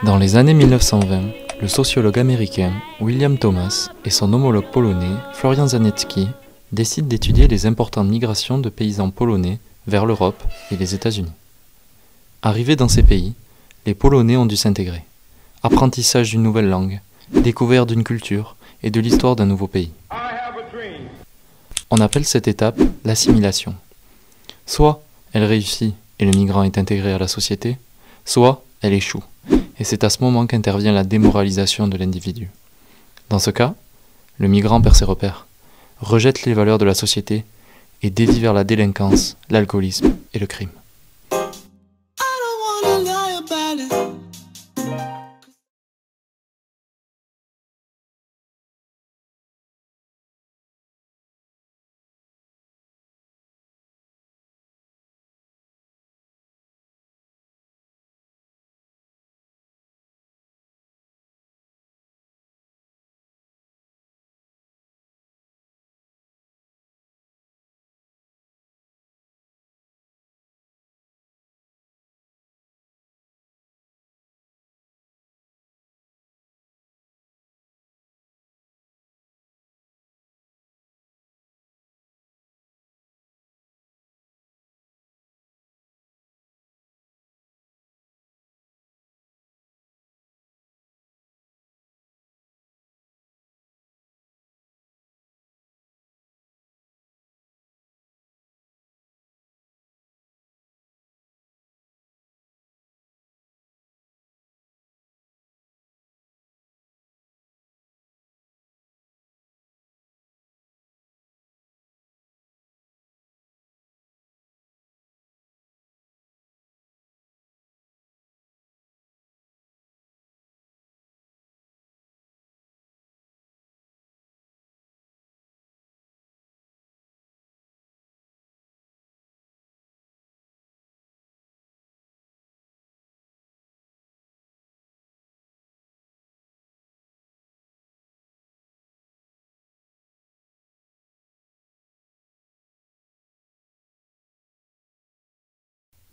Dans les années 1920, le sociologue américain William Thomas et son homologue polonais Florian Zaniecki décident d'étudier les importantes migrations de paysans polonais vers l'Europe et les États-Unis. Arrivés dans ces pays, les Polonais ont dû s'intégrer. Apprentissage d'une nouvelle langue, découverte d'une culture et de l'histoire d'un nouveau pays. On appelle cette étape l'assimilation. Soit elle réussit et le migrant est intégré à la société, soit elle échoue, et c'est à ce moment qu'intervient la démoralisation de l'individu. Dans ce cas, le migrant perd ses repères, rejette les valeurs de la société et dévie vers la délinquance, l'alcoolisme et le crime.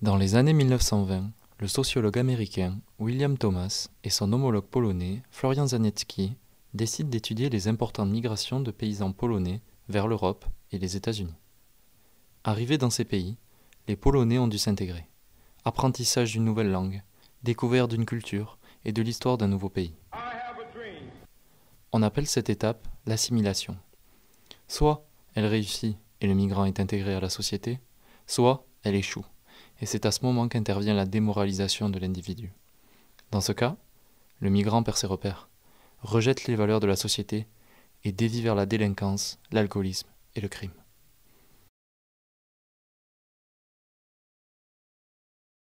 Dans les années 1920, le sociologue américain William Thomas et son homologue polonais Florian Zaniecki décident d'étudier les importantes migrations de paysans polonais vers l'Europe et les États-Unis. Arrivés dans ces pays, les Polonais ont dû s'intégrer. Apprentissage d'une nouvelle langue, découverte d'une culture et de l'histoire d'un nouveau pays. On appelle cette étape l'assimilation. Soit elle réussit et le migrant est intégré à la société, soit elle échoue, et c'est à ce moment qu'intervient la démoralisation de l'individu. Dans ce cas, le migrant perd ses repères, rejette les valeurs de la société et dévie vers la délinquance, l'alcoolisme et le crime.